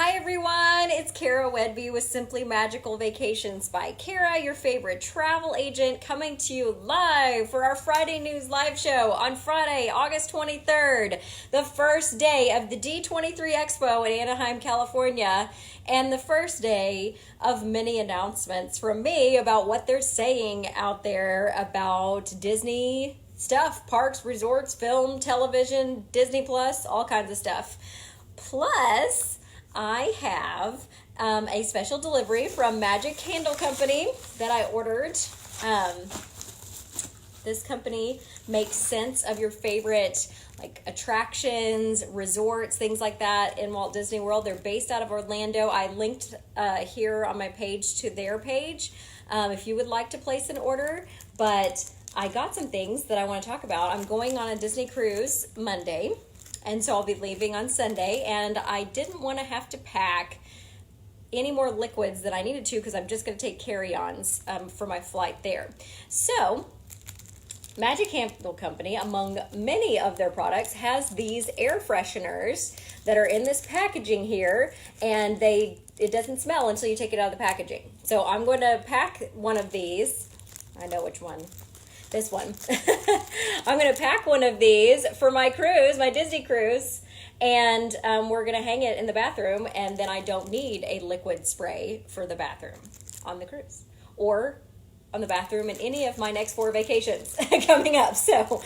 Hi everyone, it's Cara Whedbee with Simply Magical Vacations by Cara, your favorite travel agent, coming to you live for our Friday News Live show on Friday, August 23rd, the first day of the D23 Expo in Anaheim, California, and the first day of many announcements from me about what they're saying out there about Disney stuff, parks, resorts, film, television, Disney Plus, all kinds of stuff. Plus, I have a special delivery from Magic Candle Company that I ordered. This company makes sense of your favorite like attractions, resorts, things like that in Walt Disney World. They're based out of Orlando. I linked here on my page to their page if you would like to place an order. But I got some things that I want to talk about. I'm going on a Disney cruise Monday. And so I'll be leaving on Sunday, and I didn't want to have to pack any more liquids than I needed to because I'm just going to take carry-ons for my flight there. So Magic Candle Company, among many of their products, has these air fresheners that are in this packaging here, and it doesn't smell until you take it out of the packaging. So I'm going to pack one of these. I know which one. This one. I'm going to pack one of these for my cruise, my Disney cruise, and we're going to hang it in the bathroom, and then I don't need a liquid spray for the bathroom on the cruise or on the bathroom in any of my next 4 vacations coming up. So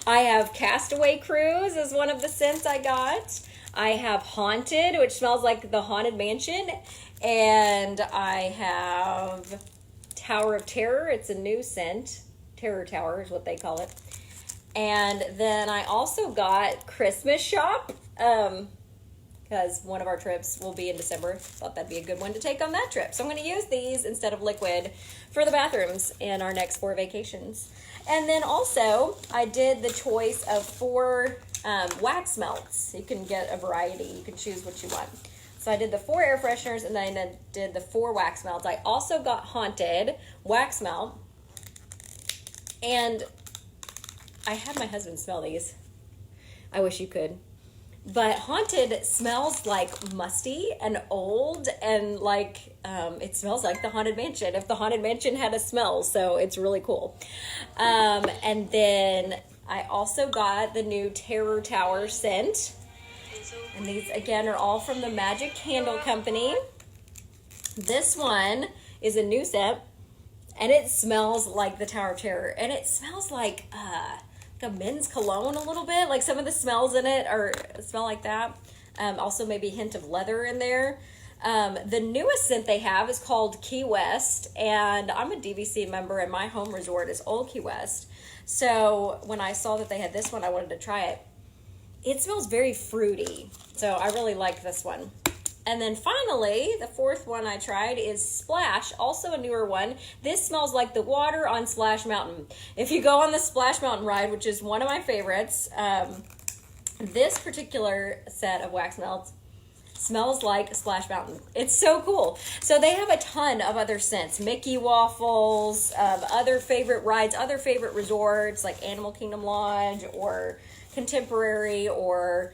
I have Castaway Cruise as one of the scents I got. I have Haunted, which smells like the Haunted Mansion, and I have Tower of Terror. It's a new scent. Terror Tower is what they call it. And then I also got Christmas Shop because one of our trips will be in December. Thought that'd be a good one to take on that trip. So I'm going to use these instead of liquid for the bathrooms in our next 4 vacations. And then also I did the choice of 4 wax melts. You can get a variety. You can choose what you want. So I did the 4 air fresheners and then I did the 4 wax melts. I also got Haunted wax melt. And I had my husband smell these. I wish you could. But Haunted smells like musty and old and like it smells like the Haunted Mansion. If the Haunted Mansion had a smell, so it's really cool. And then I also got the new Terror Tower scent. And these again are all from the Magic Candle Company. This one is a new scent. And it smells like the Tower of Terror. And it smells like a men's cologne a little bit. Like some of the smells in it smell like that. Also maybe a hint of leather in there. The newest scent they have is called Key West. And I'm a DVC member and my home resort is Old Key West. So when I saw that they had this one, I wanted to try it. It smells very fruity. So I really like this one. And then finally, the 4th one I tried is Splash, also a newer one. This smells like the water on Splash Mountain. If you go on the Splash Mountain ride, which is one of my favorites, this particular set of wax melts smells like Splash Mountain. It's so cool. So they have a ton of other scents. Mickey Waffles, other favorite rides, other favorite resorts like Animal Kingdom Lodge or Contemporary or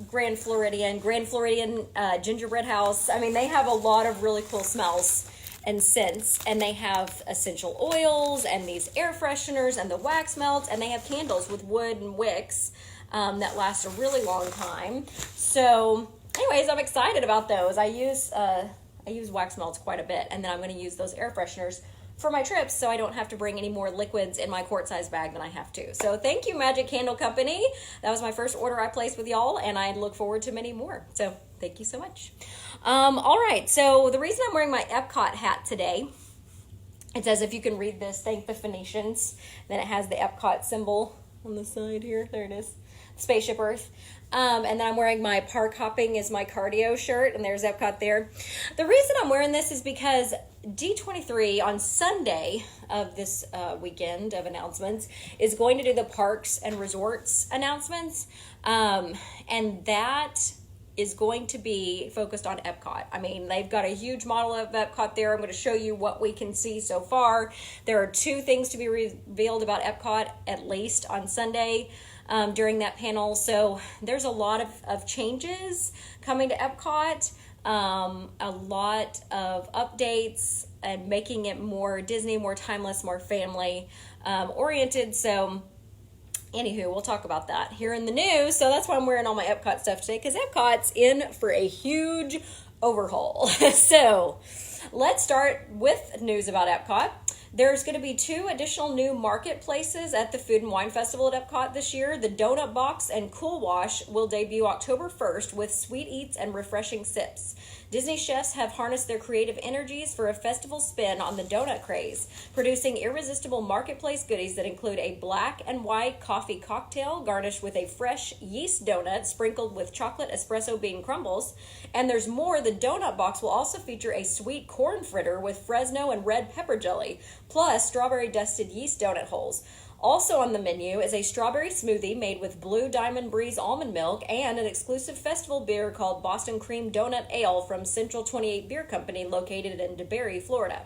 Grand Floridian Gingerbread House. I mean, they have a lot of really cool smells and scents, and they have essential oils and these air fresheners and the wax melts, and they have candles with wood and wicks that last a really long time. So anyways, I'm excited about those. I use wax melts quite a bit, and then I'm going to use those air fresheners for my trips so I don't have to bring any more liquids in my quart-size bag than I have to. So thank you, Magic Candle Company. That was my first order I placed with y'all, and I look forward to many more. So thank you so much. All right, so the reason I'm wearing my Epcot hat today, it says, if you can read this, thank the Phoenicians. Then it has the Epcot symbol on the side here. There it is. Spaceship Earth. And then I'm wearing my Park Hopping is my cardio shirt, and there's Epcot there. The reason I'm wearing this is because D23 on Sunday of this weekend of announcements is going to do the parks and resorts announcements, and that is going to be focused on Epcot. I mean, they've got a huge model of Epcot there. I'm going to show you what we can see so far. There are 2 things to be revealed about Epcot, at least on Sunday. during that panel. So there's a lot of changes coming to Epcot, a lot of updates and making it more Disney, more timeless, more family oriented. So anywho, we'll talk about that here in the news. So that's why I'm wearing all my Epcot stuff today, because Epcot's in for a huge overhaul. So let's start with news about Epcot. There's going to be 2 additional new marketplaces at the Food and Wine Festival at Epcot this year. The Donut Box and Cool Wash will debut October 1st with sweet eats and refreshing sips. Disney chefs have harnessed their creative energies for a festival spin on the donut craze, producing irresistible marketplace goodies that include a black and white coffee cocktail garnished with a fresh yeast donut sprinkled with chocolate espresso bean crumbles. And there's more. The Donut Box will also feature a sweet corn fritter with Fresno and red pepper jelly, plus strawberry dusted yeast donut holes. Also on the menu is a strawberry smoothie made with Blue Diamond Breeze almond milk and an exclusive festival beer called Boston Cream Donut Ale from Central 28 Beer Company located in DeBary, Florida.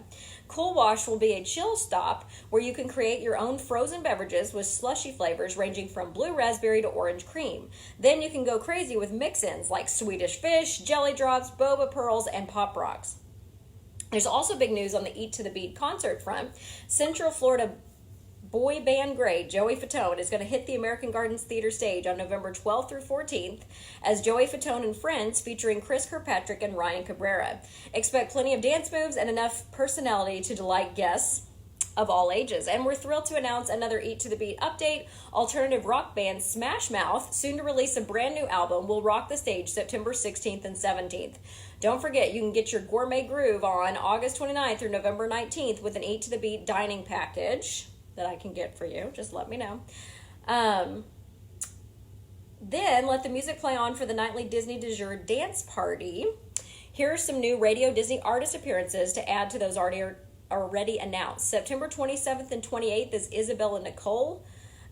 Cool Wash will be a chill stop where you can create your own frozen beverages with slushy flavors ranging from blue raspberry to orange cream. Then you can go crazy with mix-ins like Swedish Fish, Jelly Drops, Boba Pearls, and Pop Rocks. There's also big news on the Eat to the Beat concert front. Central Florida boy band great Joey Fatone is going to hit the American Gardens Theater stage on November 12th through 14th as Joey Fatone and Friends, featuring Chris Kirkpatrick and Ryan Cabrera. Expect plenty of dance moves and enough personality to delight guests of all ages. And we're thrilled to announce another Eat to the Beat update. Alternative rock band Smash Mouth, soon to release a brand new album, will rock the stage September 16th and 17th. Don't forget, you can get your gourmet groove on August 29th through November 19th with an Eat to the Beat dining package that I can get for you. Just let me know. Then let the music play on for the nightly Disney Du Jour dance party. Here are some new Radio Disney artist appearances to add to those already announced. September 27th and 28th is Isabella Nicole.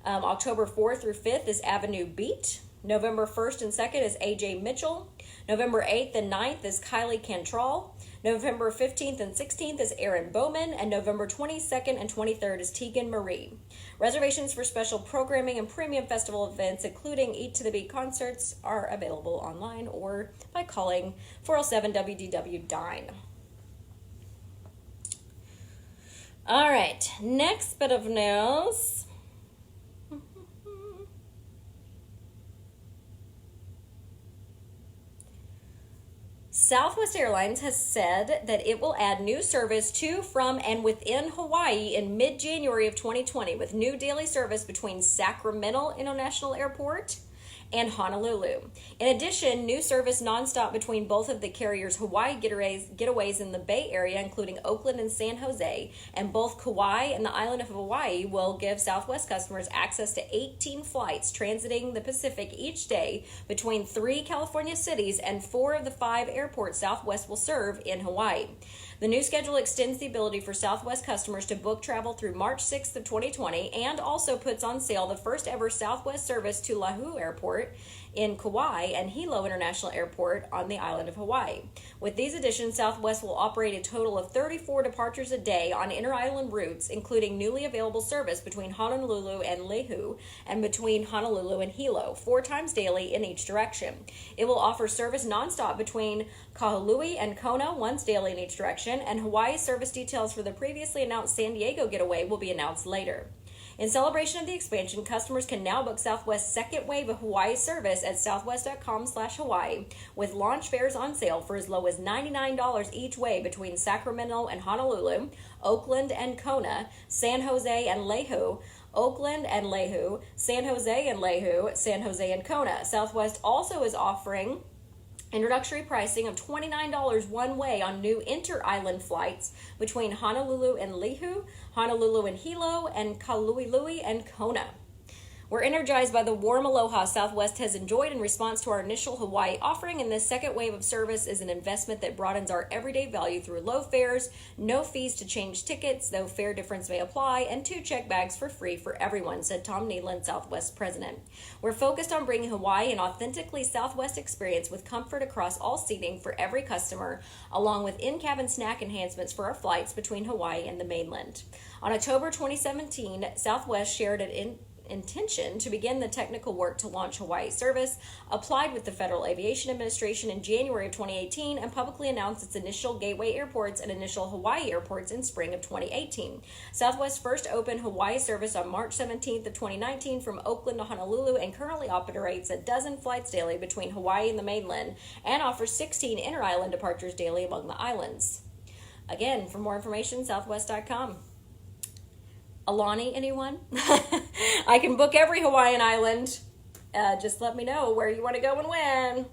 October 4th through 5th is Avenue Beat. November 1st and 2nd is AJ Mitchell. November 8th and 9th is Kylie Cantrell. November 15th and 16th is Aaron Bowman, and November 22nd and 23rd is Tegan Marie. Reservations for special programming and premium festival events, including Eat to the Beat concerts, are available online or by calling 407-WDW-DINE. All right, next bit of news. Southwest Airlines has said that it will add new service to, from, and within Hawaii in mid-January of 2020 with new daily service between Sacramento International Airport and Honolulu. In addition, new service nonstop between both of the carriers' Hawaii getaways in the Bay Area, including Oakland and San Jose, and both Kauai and the island of Hawaii will give Southwest customers access to 18 flights transiting the Pacific each day between 3 California cities and 4 of the 5 airports Southwest will serve in Hawaii. The new schedule extends the ability for Southwest customers to book travel through March 6th of 2020 and also puts on sale the first ever Southwest service to Lahu Airport in Kauai and Hilo International Airport on the island of Hawaii. With these additions, Southwest will operate a total of 34 departures a day on inter-island routes, including newly available service between Honolulu and Lehu and between Honolulu and Hilo, 4 times daily in each direction. It will offer service nonstop between Kahului and Kona once daily in each direction, and Hawaii service details for the previously announced San Diego getaway will be announced later. In celebration of the expansion, customers can now book Southwest's second wave of Hawaii service at southwest.com/Hawaii, with launch fares on sale for as low as $99 each way between Sacramento and Honolulu, Oakland and Kona, San Jose and Lehu, Oakland and Lehu, San Jose and Lehu, San Jose and Kona. Southwest also is offering introductory pricing of $29 one way on new inter-island flights between Honolulu and Lehu, Honolulu and Hilo, and Kaluilui and Kona. We're energized by the warm aloha Southwest has enjoyed in response to our initial Hawaii offering, and this second wave of service is an investment that broadens our everyday value through low fares, no fees to change tickets, though fare difference may apply, and 2 check bags for free for everyone, said Tom Nealon, Southwest president. We're focused on bringing Hawaii an authentically Southwest experience with comfort across all seating for every customer, along with in-cabin snack enhancements for our flights between Hawaii and the mainland. On October 2017, Southwest shared an intention to begin the technical work to launch Hawaii service, applied with the Federal Aviation Administration in January of 2018, and publicly announced its initial gateway airports and initial Hawaii airports in spring of 2018. Southwest first opened Hawaii service on March 17th of 2019 from Oakland to Honolulu and currently operates a dozen flights daily between Hawaii and the mainland and offers 16 inter-island departures daily among the islands. Again, for more information, southwest.com. Alani, anyone? I can book every Hawaiian island. Just let me know where you want to go and when.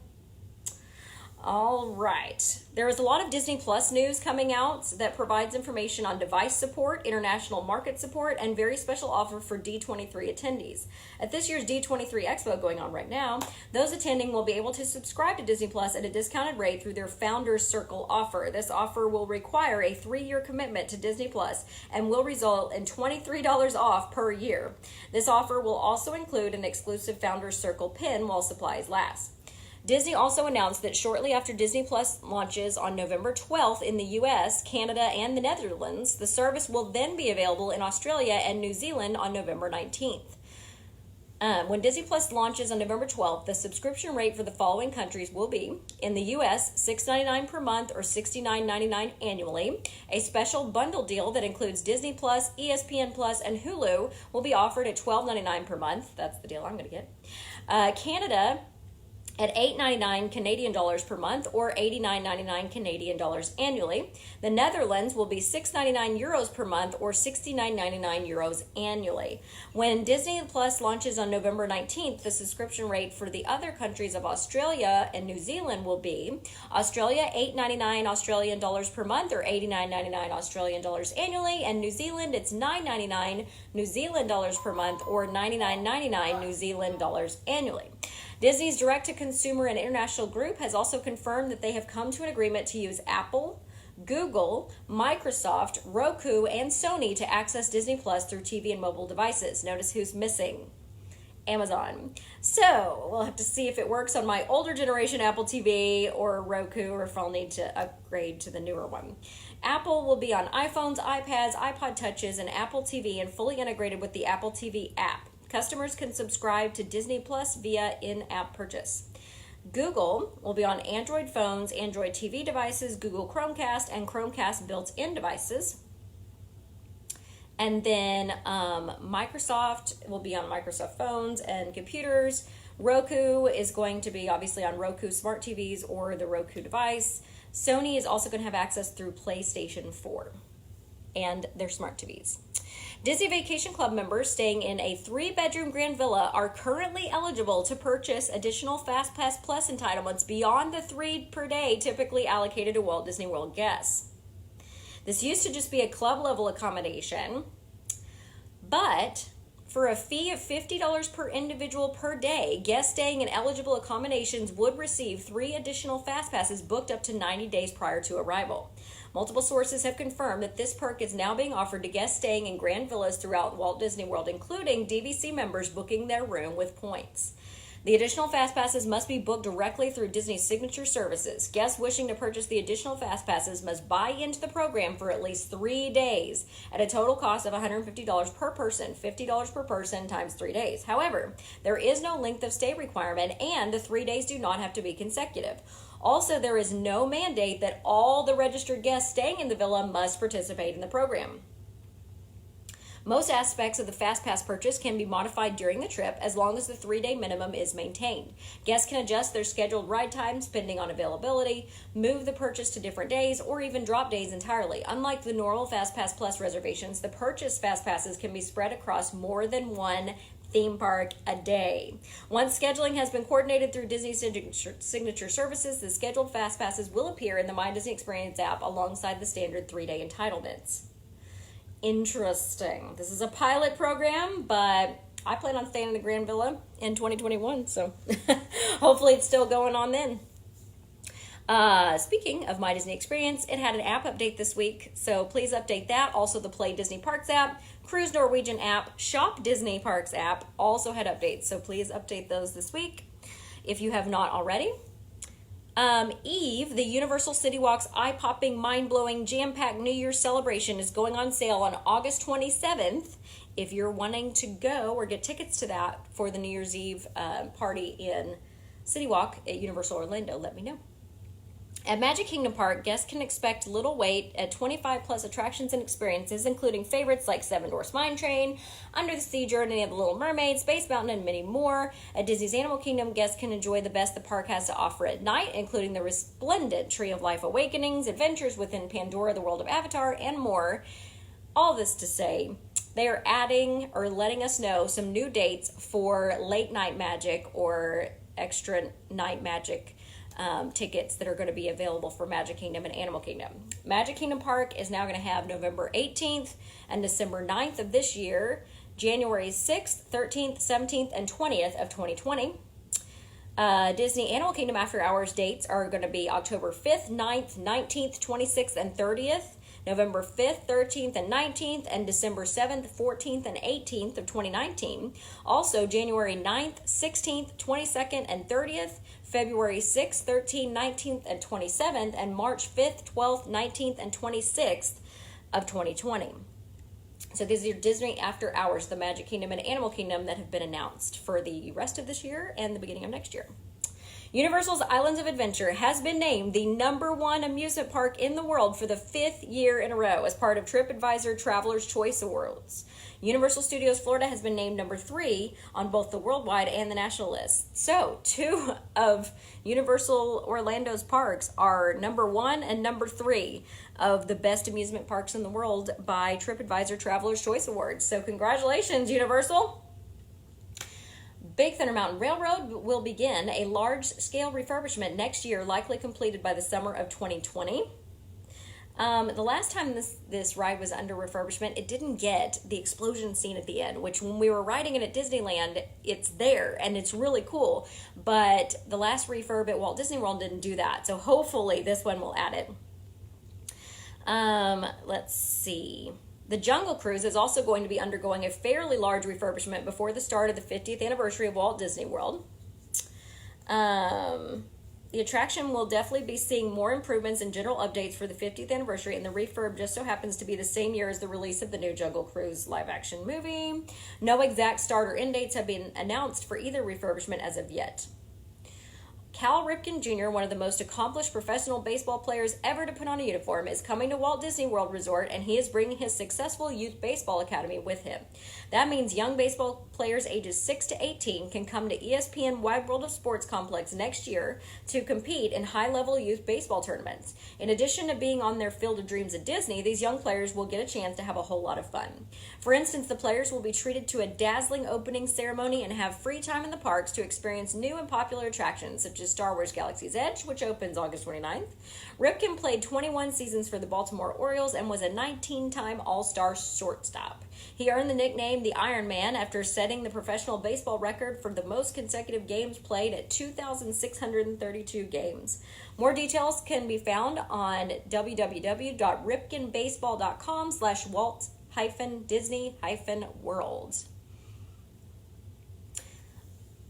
All right. There is a lot of Disney Plus news coming out that provides information on device support, international market support, and very special offer for D23 attendees. At this year's D23 Expo going on right now, those attending will be able to subscribe to Disney Plus at a discounted rate through their Founders Circle offer. This offer will require a 3-year commitment to Disney Plus and will result in $23 off per year. This offer will also include an exclusive Founders Circle pin while supplies last. Disney also announced that shortly after Disney Plus launches on November 12th in the US, Canada, and the Netherlands, the service will then be available in Australia and New Zealand on November 19th. When Disney Plus launches on November 12th, the subscription rate for the following countries will be: in the US, $6.99 per month or $69.99 annually. A special bundle deal that includes Disney Plus, ESPN Plus, and Hulu will be offered at $12.99 per month. That's the deal I'm going to get. Canada at $8.99 Canadian dollars per month or $89.99 Canadian dollars annually. The Netherlands will be €6.99 euros per month or €69.99 euros annually. When Disney Plus launches on November 19th, the subscription rate for the other countries of Australia and New Zealand will be: Australia $8.99 Australian dollars per month or $89.99 Australian dollars annually, and New Zealand it's $9.99 New Zealand dollars per month or $99.99 New Zealand dollars annually. Disney's direct-to-consumer and international group has also confirmed that they have come to an agreement to use Apple, Google, Microsoft, Roku, and Sony to access Disney Plus through TV and mobile devices. Notice who's missing: Amazon. So we'll have to see if it works on my older generation Apple TV or Roku, or if I'll need to upgrade to the newer one. Apple will be on iPhones, iPads, iPod Touches, and Apple TV, and fully integrated with the Apple TV app. Customers can subscribe to Disney Plus via in-app purchase. Google will be on Android phones, Android TV devices, Google Chromecast, and Chromecast built-in devices. And then Microsoft will be on Microsoft phones and computers. Roku is going to be obviously on Roku smart TVs or the Roku device. Sony is also going to have access through PlayStation 4 and their smart TVs. Disney Vacation Club members staying in a 3-bedroom Grand Villa are currently eligible to purchase additional FastPass Plus entitlements beyond the 3 per day typically allocated to Walt Disney World guests. This used to just be a club-level accommodation, but for a fee of $50 per individual per day, guests staying in eligible accommodations would receive 3 additional FastPasses booked up to 90 days prior to arrival. Multiple sources have confirmed that this perk is now being offered to guests staying in Grand Villas throughout Walt Disney World, including DVC members booking their room with points. The additional FastPasses must be booked directly through Disney's signature services. Guests wishing to purchase the additional FastPasses must buy into the program for at least 3 days at a total cost of $150 per person, $50 per person times 3 days. However, there is no length of stay requirement, and the 3 days do not have to be consecutive. Also, there is no mandate that all the registered guests staying in the villa must participate in the program. Most aspects of the FastPass purchase can be modified during the trip as long as the 3-day minimum is maintained. Guests can adjust their scheduled ride times depending on availability, move the purchase to different days, or even drop days entirely. Unlike the normal FastPass Plus reservations, the purchased FastPasses can be spread across more than one theme park a day. Once scheduling has been coordinated through Disney's signature services, the scheduled FastPasses will appear in the My Disney Experience app alongside the standard 3-day entitlements. Interesting. This is a pilot program, but I plan on staying in the Grand Villa in 2021, so hopefully it's still going on then. Speaking of My Disney Experience, it had an app update this week, so please update that. Also, the Play Disney Parks app, Cruise Norwegian app, Shop Disney Parks app also had updates, so please update those this week if you have not already. Eve, the Universal City Walk's eye-popping, mind-blowing, jam-packed New Year's celebration is going on sale on August 27th. If you're wanting to go or get tickets to that for the New Year's Eve party in City Walk at Universal Orlando, let me know. At Magic Kingdom Park, guests can expect little wait at 25 plus attractions and experiences, including favorites like Seven Dwarfs Mine Train, Under the Sea Journey of the Little Mermaid, Space Mountain, and many more. At Disney's Animal Kingdom, guests can enjoy the best the park has to offer at night, including the resplendent Tree of Life Awakenings, adventures within Pandora, the World of Avatar, and more. All this to say, they are adding or letting us know some new dates for late night magic or extra night magic tickets that are going to be available for Magic Kingdom and Animal Kingdom. Magic Kingdom Park is now going to have November 18th and December 9th of this year, January 6th, 13th, 17th, and 20th of 2020. Disney Animal Kingdom After Hours dates are going to be October 5th, 9th, 19th, 26th, and 30th, November 5th, 13th, and 19th, and December 7th, 14th, and 18th of 2019. Also, January 9th, 16th, 22nd, and 30th, February 6th, 13th, 19th, and 27th, and March 5th, 12th, 19th, and 26th of 2020. So these are Disney After Hours, the Magic Kingdom and Animal Kingdom that have been announced for the rest of this year and the beginning of next year. Universal's Islands of Adventure has been named the #1 amusement park in the world for the 5th year in a row as part of TripAdvisor Traveler's Choice Awards. Universal Studios Florida has been named #3 on both the worldwide and the national list. So, 2 of Universal Orlando's parks are #1 and #3 of the best amusement parks in the world by TripAdvisor Traveler's Choice Awards. So, congratulations, Universal! Big Thunder Mountain Railroad will begin a large-scale refurbishment next year, likely completed by the summer of 2020. The last time this ride was under refurbishment, it didn't get the explosion scene at the end, which when we were riding it at Disneyland, it's there, and it's really cool. But the last refurb at Walt Disney World didn't do that, so hopefully this one will add it. Let's see. The Jungle Cruise is also going to be undergoing a fairly large refurbishment before the start of the 50th anniversary of Walt Disney World. The attraction will definitely be seeing more improvements and general updates for the 50th anniversary, and the refurb just so happens to be the same year as the release of the new Jungle Cruise live-action movie. No exact start or end dates have been announced for either refurbishment as of yet. Cal Ripken Jr., one of the most accomplished professional baseball players ever to put on a uniform, is coming to Walt Disney World Resort, and he is bringing his successful youth baseball academy with him. That means young baseball players ages 6 to 18 can come to ESPN Wide World of Sports Complex next year to compete in high-level youth baseball tournaments. In addition to being on their field of dreams at Disney, these young players will get a chance to have a whole lot of fun. For instance, the players will be treated to a dazzling opening ceremony and have free time in the parks to experience new and popular attractions such as Star Wars Galaxy's Edge, which opens August 29th. Ripken played 21 seasons for the Baltimore Orioles and was a 19-time All-Star shortstop. He earned the nickname the Iron Man after setting the professional baseball record for the most consecutive games played at 2,632 games. More details can be found on www.ripkenbaseball.com/Walt-Disney-World.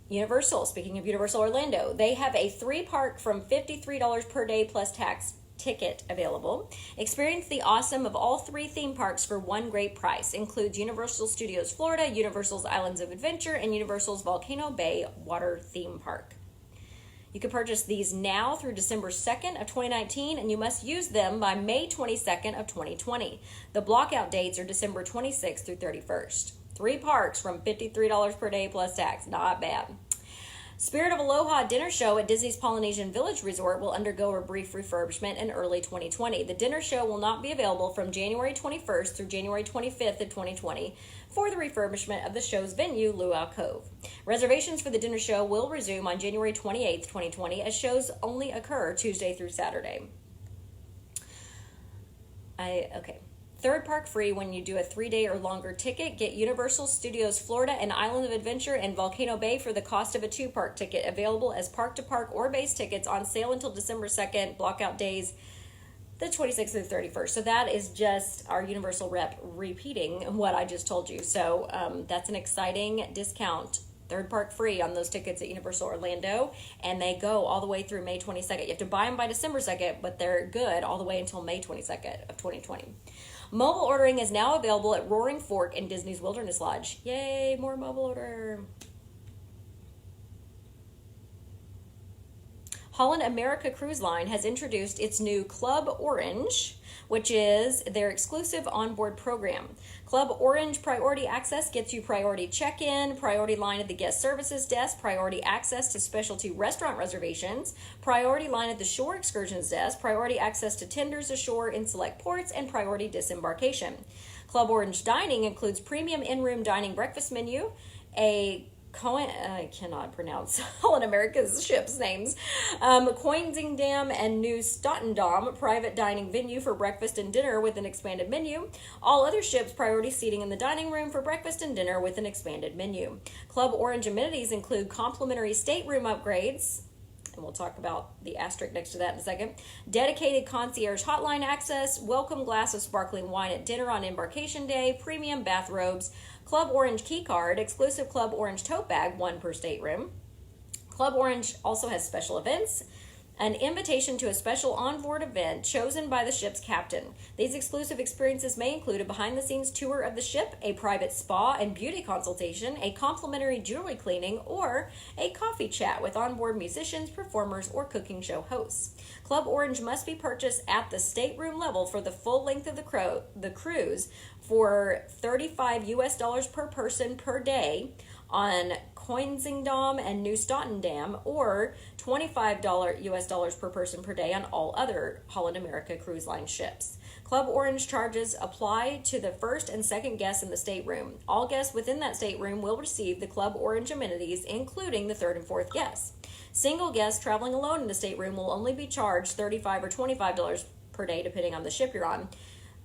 Universal, speaking of Universal Orlando, they have a 3-park from $53 per day plus tax ticket available. Experience the awesome of all 3 theme parks for one great price. Includes Universal Studios Florida, Universal's Islands of Adventure, and Universal's Volcano Bay Water Theme Park. You can purchase these now through December 2nd of 2019, and you must use them by May 22nd of 2020. The blockout dates are December 26th through 31st. 3 parks from $53 per day plus tax. Not bad. Spirit of Aloha dinner show at Disney's Polynesian Village Resort will undergo a brief refurbishment in early 2020. The dinner show will not be available from January 21st through January 25th of 2020 for the refurbishment of the show's venue, Luau Cove. Reservations for the dinner show will resume on January 28th, 2020, as shows only occur Tuesday through Saturday. Third park free when you do a 3-day or longer ticket. Get Universal Studios Florida and Island of Adventure and Volcano Bay for the cost of a 2-park ticket. Available as park-to-park or base tickets on sale until December 2nd. Blockout days the 26th through 31st. So that is just our Universal rep repeating what I just told you. So that's an exciting discount Third park free on those tickets at Universal Orlando, and they go all the way through May 22nd. You have to buy them by December 2nd, but they're good all the way until May 22nd of 2020. Mobile ordering is now available at Roaring Fork in Disney's Wilderness Lodge. Yay, more mobile order. Holland America Cruise Line has introduced its new Club Orange, which is their exclusive onboard program. Club Orange Priority Access gets you priority check-in, priority line at the guest services desk, priority access to specialty restaurant reservations, priority line at the shore excursions desk, priority access to tenders ashore in select ports, and priority disembarkation. Club Orange dining includes premium in-room dining breakfast menu, I cannot pronounce Holland America's ships' names. Koinzingdam and New Statendam, private dining venue for breakfast and dinner with an expanded menu. All other ships, priority seating in the dining room for breakfast and dinner with an expanded menu. Club Orange amenities include complimentary stateroom upgrades, and we'll talk about the asterisk next to that in a second. Dedicated concierge hotline access, welcome glass of sparkling wine at dinner on embarkation day, premium bathrobes, Club Orange key card, exclusive Club Orange tote bag, 1 per stateroom. Club Orange also has special events, an invitation to a special onboard event chosen by the ship's captain. These exclusive experiences may include a behind-the-scenes tour of the ship, a private spa and beauty consultation, a complimentary jewelry cleaning, or a coffee chat with onboard musicians, performers, or cooking show hosts. Club Orange must be purchased at the stateroom level for the full length of the cruise for $35 per person per day on Koinzingdam and New Statendam, or $25 per person per day on all other Holland America Cruise Line ships. Club Orange charges apply to the first and second guests in the stateroom. All guests within that stateroom will receive the Club Orange amenities, including the third and fourth guests. Single guests traveling alone in the stateroom will only be charged $35 or $25 per day, depending on the ship you're on.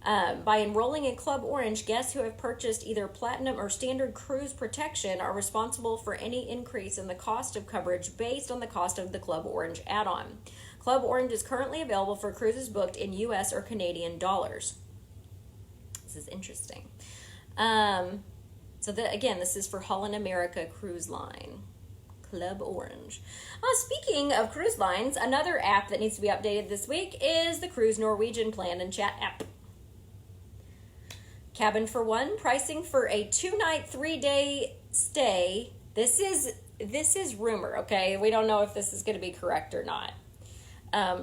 By enrolling in Club Orange, guests who have purchased either Platinum or Standard Cruise Protection are responsible for any increase in the cost of coverage based on the cost of the Club Orange add-on. Club Orange is currently available for cruises booked in U.S. or Canadian dollars. This is interesting. Again, this is for Holland America Cruise Line. Club Orange. Speaking of cruise lines, another app that needs to be updated this week is the Cruise Norwegian Plan and Chat app. Cabin for one, pricing for a 2-night, 3-day stay. This is rumor, okay? We don't know if this is going to be correct or not.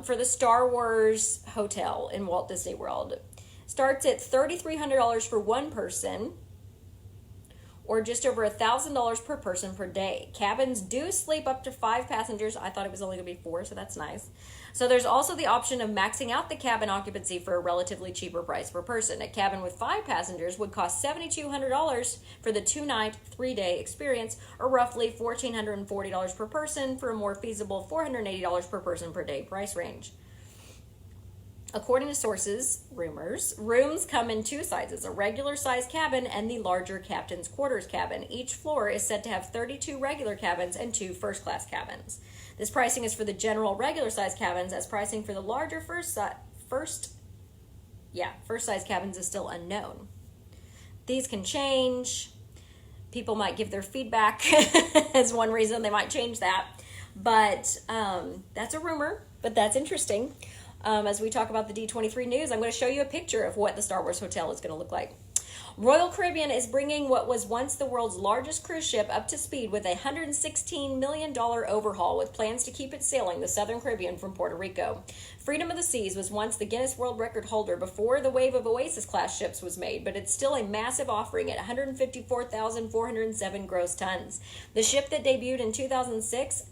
For the Star Wars Hotel in Walt Disney World. Starts at $3,300 for one person, or just over $1,000 per person per day. Cabins do sleep up to 5 passengers. I thought it was only going to be 4, so that's nice. So there's also the option of maxing out the cabin occupancy for a relatively cheaper price per person. A cabin with 5 passengers would cost $7,200 for the 2-night, 3-day experience, or roughly $1,440 per person for a more feasible $480 per person per day price range. According to sources, rumors, rooms come in 2 sizes, a regular size cabin and the larger captain's quarters cabin. Each floor is said to have 32 regular cabins and 2 first class cabins. This pricing is for the general regular size cabins, as pricing for the larger first size cabins is still unknown. These can change. People might give their feedback as one reason they might change that. But that's a rumor, but that's interesting. As we talk about the D23 news, I'm going to show you a picture of what the Star Wars Hotel is going to look like. Royal Caribbean is bringing what was once the world's largest cruise ship up to speed with a $116 million overhaul, with plans to keep it sailing the Southern Caribbean from Puerto Rico. Freedom of the Seas was once the Guinness World Record holder before the wave of Oasis-class ships was made, but it's still a massive offering at 154,407 gross tons. The ship that debuted in 2006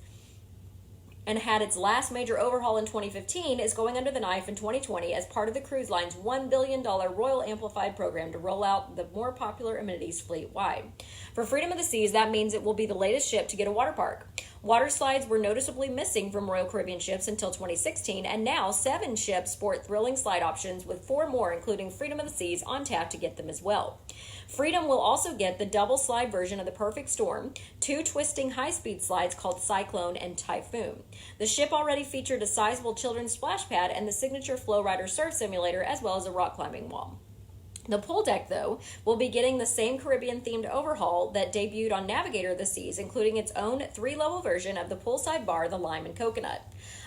and had its last major overhaul in 2015, is going under the knife in 2020 as part of the cruise line's $1 billion Royal Amplified program to roll out the more popular amenities fleet-wide. For Freedom of the Seas, that means it will be the latest ship to get a water park. Water slides were noticeably missing from Royal Caribbean ships until 2016, and now 7 ships sport thrilling slide options, with 4 more, including Freedom of the Seas, on tap to get them as well. Freedom will also get the double slide version of the Perfect Storm, 2 twisting high-speed slides called Cyclone and Typhoon. The ship already featured a sizable children's splash pad and the signature Flow Rider surf simulator, as well as a rock climbing wall. The pool deck, though, will be getting the same Caribbean-themed overhaul that debuted on Navigator of the Seas, including its own 3-level version of the poolside bar, the Lime and Coconut.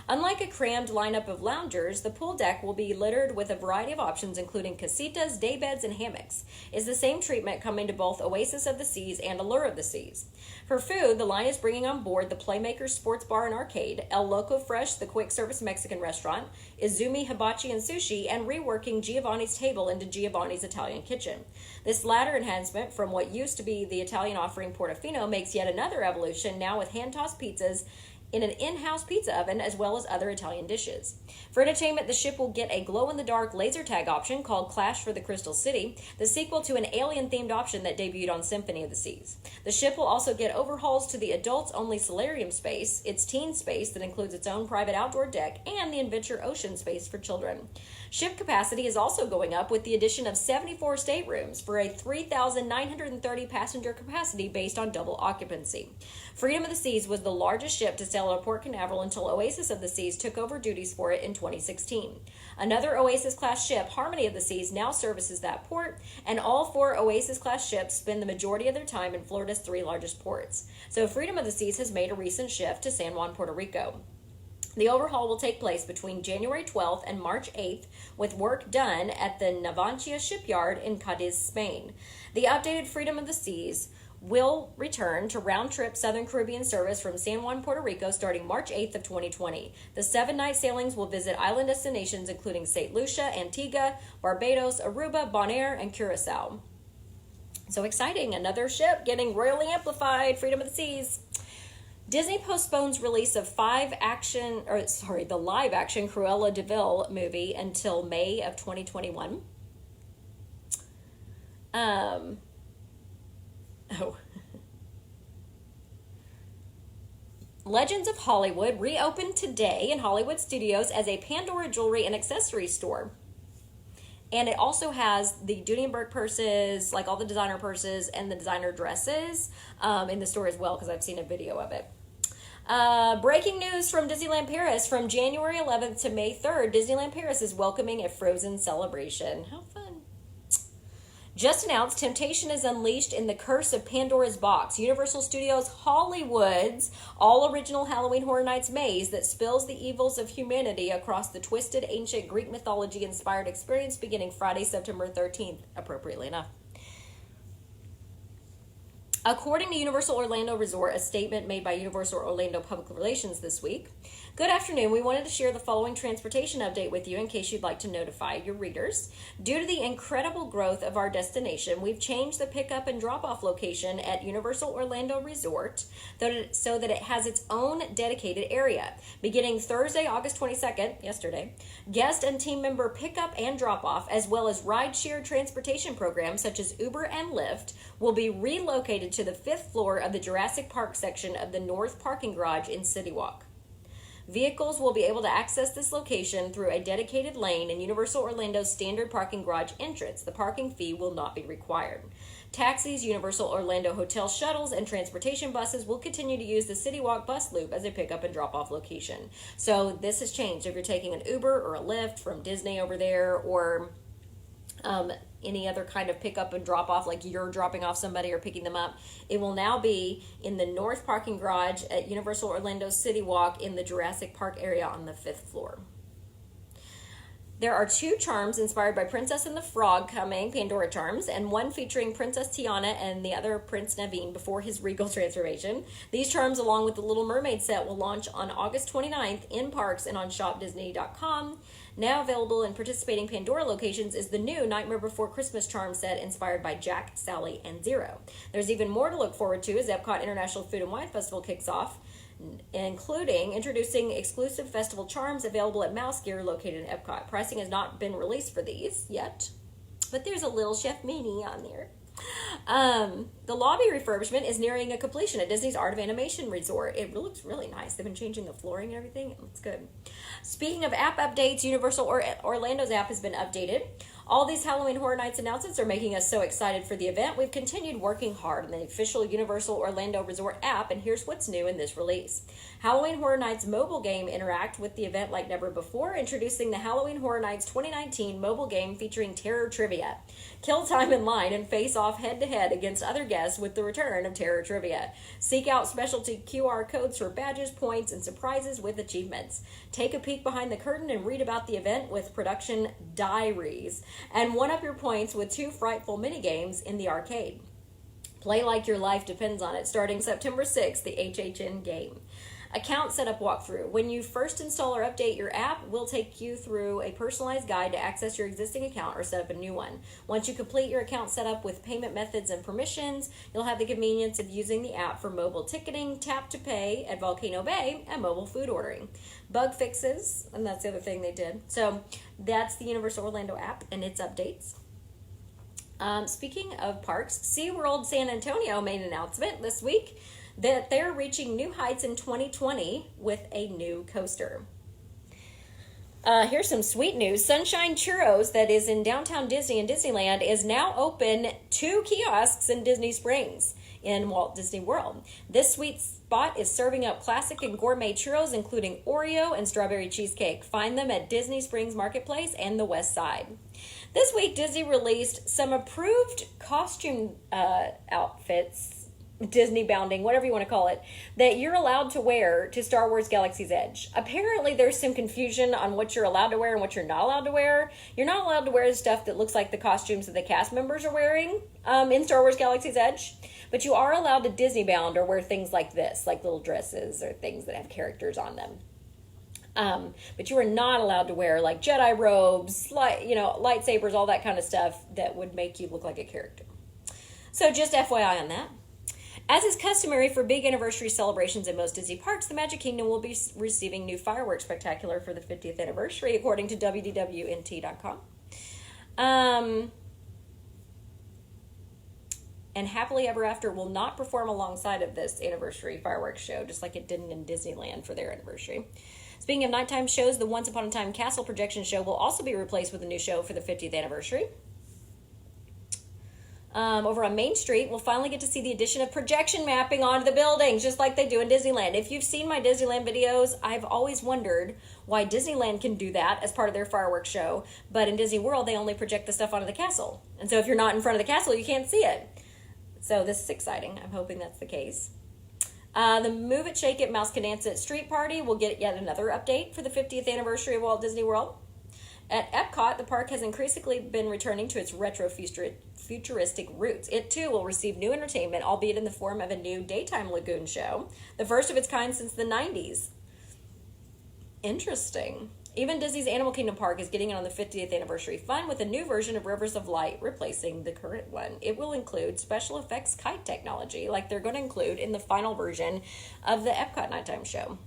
Unlike a crammed lineup of loungers, the pool deck will be littered with a variety of options, including casitas, daybeds, and hammocks. It's the same treatment coming to both Oasis of the Seas and Allure of the Seas. For food, the line is bringing on board the Playmakers Sports Bar and Arcade, El Loco Fresh, the quick-service Mexican restaurant, Izumi Hibachi and Sushi, and reworking Giovanni's Table into Giovanni's Italian Kitchen. This latter enhancement from what used to be the Italian offering Portofino makes yet another evolution, now with hand-tossed pizzas in an in-house pizza oven, as well as other Italian dishes. For entertainment, the ship will get a glow-in-the-dark laser tag option called Clash for the Crystal City, the sequel to an alien-themed option that debuted on Symphony of the Seas. The ship will also get overhauls to the adults-only solarium space, its teen space that includes its own private outdoor deck, and the Adventure Ocean space for children. Ship capacity is also going up with the addition of 74 staterooms for a 3,930 passenger capacity based on double occupancy. Freedom of the Seas was the largest ship to sail out of Port Canaveral until Oasis of the Seas took over duties for it in 2016. Another Oasis-class ship, Harmony of the Seas, now services that port, and all 4 Oasis-class ships spend the majority of their time in Florida's 3 largest ports. So Freedom of the Seas has made a recent shift to San Juan, Puerto Rico. The overhaul will take place between January 12th and March 8th, with work done at the Navantia shipyard in Cadiz, Spain. The updated Freedom of the Seas will return to round-trip Southern Caribbean service from San Juan, Puerto Rico, starting March 8th of 2020. The 7-night sailings will visit island destinations including St. Lucia, Antigua, Barbados, Aruba, Bonaire, and Curacao. So exciting! Another ship getting royally amplified. Freedom of the Seas. Disney postpones release of the live-action Cruella de Vil movie until May of 2021. Legends of Hollywood reopened today in Hollywood Studios as a Pandora jewelry and accessory store. And it also has the Dooney & purses, like all the designer purses and the designer dresses in the store as well, because I've seen a video of it. Breaking news from Disneyland Paris. From January 11th to May 3rd, Disneyland Paris is welcoming a Frozen celebration. How fun. Just announced, Temptation is unleashed in the Curse of Pandora's Box, Universal Studios Hollywood's all-original Halloween Horror Nights maze that spills the evils of humanity across the twisted ancient Greek mythology-inspired experience beginning Friday, September 13th, appropriately enough. According to Universal Orlando Resort, a statement made by Universal Orlando Public Relations this week, good afternoon. We wanted to share the following transportation update with you in case you'd like to notify your readers. Due to the incredible growth of our destination, we've changed the pickup and drop-off location at Universal Orlando Resort so that it has its own dedicated area. Beginning Thursday, August 22nd, yesterday, guest and team member pickup and drop-off, as well as ride-share transportation programs such as Uber and Lyft, will be relocated to the 5th floor of the Jurassic Park section of the North Parking Garage in City Walk. Vehicles will be able to access this location through a dedicated lane in Universal Orlando's standard parking garage entrance. The parking fee will not be required. Taxis, Universal Orlando hotel shuttles, and transportation buses will continue to use the City Walk bus loop as a pickup and drop-off location. So this has changed. If you're taking an Uber or a Lyft from Disney over there, or any other kind of pickup and drop off, like you're dropping off somebody or picking them up, it will now be in the North Parking Garage at Universal Orlando City Walk in the Jurassic Park area on the 5th floor. There are 2 charms inspired by Princess and the Frog coming, Pandora charms, and one featuring Princess Tiana and the other Prince Naveen before his regal transformation. These charms, along with the Little Mermaid set, will launch on August 29th in parks and on shopdisney.com. Now available in participating Pandora locations is the new Nightmare Before Christmas charm set inspired by Jack, Sally, and Zero. There's even more to look forward to as Epcot International Food and Wine Festival kicks off, including introducing exclusive festival charms available at Mouse Gear located in Epcot. Pricing has not been released for these yet, but there's a little Chef Meanie on there. The lobby refurbishment is nearing a completion at Disney's Art of Animation Resort. It looks really nice. They've been changing the flooring and everything. It looks good. Speaking of app updates, Universal Orlando's app has been updated. All these Halloween Horror Nights announcements are making us so excited for the event. We've continued working hard on the official Universal Orlando Resort app, and here's what's new in this release. Halloween Horror Nights mobile game interact with the event like never before, introducing the Halloween Horror Nights 2019 mobile game featuring terror trivia. Kill time in line and face off head-to-head against other guests with the return of terror trivia. Seek out specialty QR codes for badges, points, and surprises with achievements. Take a peek behind the curtain and read about the event with production diaries. And one-up your points with 2 frightful mini-games in the arcade. Play like your life depends on it, starting September 6th, the HHN game. Account setup walkthrough. When you first install or update your app, we'll take you through a personalized guide to access your existing account or set up a new one. Once you complete your account setup with payment methods and permissions, you'll have the convenience of using the app for mobile ticketing, tap to pay at Volcano Bay, and mobile food ordering. Bug fixes, and that's the other thing they did. So that's the Universal Orlando app and its updates. Speaking of parks, SeaWorld San Antonio made an announcement this week that they're reaching new heights in 2020 with a new coaster. Here's some sweet news. Sunshine Churros, that is in downtown Disney and Disneyland, is now open 2 kiosks in Disney Springs in Walt Disney World. This sweet spot is serving up classic and gourmet churros, including Oreo and strawberry cheesecake. Find them at Disney Springs Marketplace and the West Side. This week, Disney released some approved costume outfits, Disney bounding, whatever you want to call it, that you're allowed to wear to Star Wars Galaxy's Edge. Apparently there's some confusion on what you're allowed to wear and what you're not allowed to wear. You're not allowed to wear stuff that looks like the costumes that the cast members are wearing in Star Wars Galaxy's Edge, but you are allowed to Disney bound or wear things like this, like little dresses or things that have characters on them. But you are not allowed to wear like Jedi robes, lightsabers, all that kind of stuff that would make you look like a character. So just FYI on that. As is customary for big anniversary celebrations in most Disney parks, the Magic Kingdom will be receiving new fireworks spectacular for the 50th anniversary, according to WDWNT.com. And Happily Ever After will not perform alongside of this anniversary fireworks show, just like it didn't in Disneyland for their anniversary. Speaking of nighttime shows, the Once Upon a Time Castle projection show will also be replaced with a new show for the 50th anniversary. Over on Main Street, we'll finally get to see the addition of projection mapping onto the buildings, just like they do in Disneyland. If you've seen my Disneyland videos, I've always wondered why Disneyland can do that as part of their fireworks show, but in Disney World, they only project the stuff onto the castle. And so if you're not in front of the castle, you can't see it. So this is exciting. I'm hoping that's the case. The Move It, Shake It, Mouse Can Dance It Street Party will get yet another update for the 50th anniversary of Walt Disney World. At Epcot, the park has increasingly been returning to its retro futuristic roots. It, too, will receive new entertainment, albeit in the form of a new daytime lagoon show, the first of its kind since the 90s. Interesting. Even Disney's Animal Kingdom Park is getting in on the 50th anniversary fun with a new version of Rivers of Light replacing the current one. It will include special effects kite technology, like they're going to include in the final version of the Epcot nighttime show.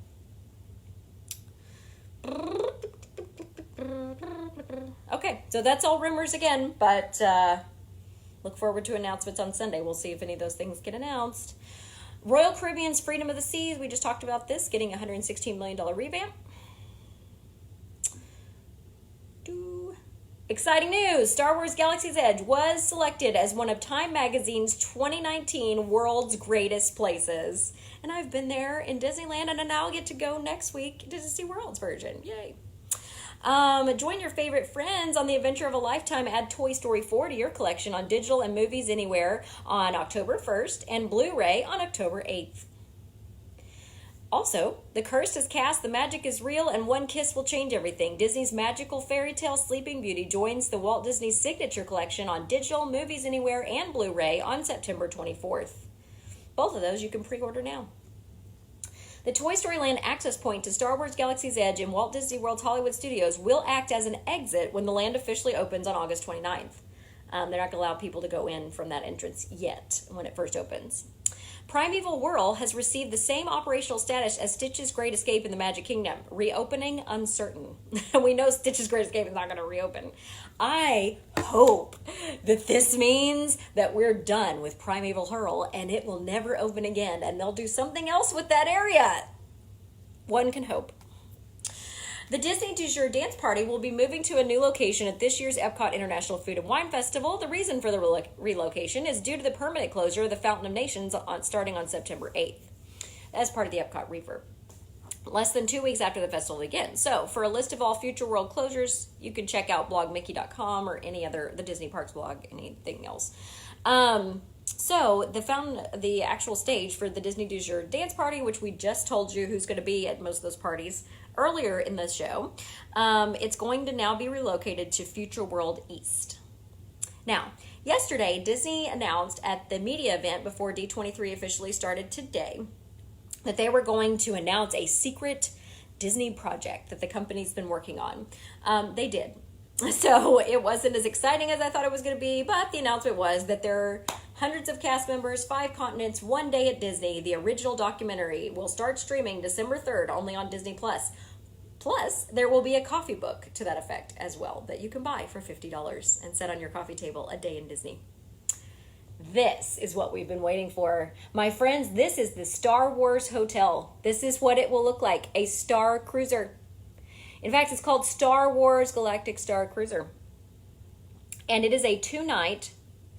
Okay, so that's all rumors again, but look forward to announcements on Sunday. We'll see if any of those things get announced. Royal Caribbean's Freedom of the Seas, we just talked about this, getting a $116 million revamp. Exciting news! Star Wars Galaxy's Edge was selected as one of Time Magazine's 2019 World's Greatest Places. And I've been there in Disneyland, and I now get to go next week to Disney World's version. Yay! Join your favorite friends on the adventure of a lifetime. Add Toy Story 4 to your collection on digital and movies anywhere on October 1st and Blu-ray on October 8th. Also, The Curse is cast, the magic is real, and one kiss will change everything. Disney's magical fairy tale Sleeping Beauty joins the Walt Disney Signature Collection on digital, movies anywhere, and Blu-ray on September 24th. Both of those you can pre-order now. The Toy Story Land access point to Star Wars Galaxy's Edge in Walt Disney World's Hollywood Studios will act as an exit when the land officially opens on August 29th. They're not going to allow people to go in from that entrance yet when it first opens. Primeval Whirl has received the same operational status as Stitch's Great Escape in the Magic Kingdom. Reopening uncertain. We know Stitch's Great Escape is not going to reopen. I hope that this means that we're done with Primeval Whirl and it will never open again and they'll do something else with that area. One can hope. The Disney Du Jour Dance Party will be moving to a new location at this year's Epcot International Food and Wine Festival. The reason for the relocation is due to the permanent closure of the Fountain of Nations starting on September 8th as part of the Epcot refurb, less than 2 weeks after the festival begins. So for a list of all future world closures, you can check out blogmickey.com or any other, the Disney Parks blog, anything else. So the actual stage for the Disney Du Jour Dance Party, which we just told you who's going to be at most of those parties earlier in the show, it's going to now be relocated to Future World East. Now, yesterday, Disney announced at the media event before D23 officially started today that they were going to announce a secret Disney project that the company's been working on. They did. So it wasn't as exciting as I thought it was going to be, but the announcement was that there are hundreds of cast members, 5 continents, 1 day at Disney. The original documentary will start streaming December 3rd, only on Disney+. Plus, there will be a coffee book to that effect as well that you can buy for $50 and set on your coffee table, A Day in Disney. This is what we've been waiting for. My friends, this is the Star Wars Hotel. This is what it will look like, a Star Cruiser. In fact, it's called Star Wars Galactic Star Cruiser. And it is a 2-night,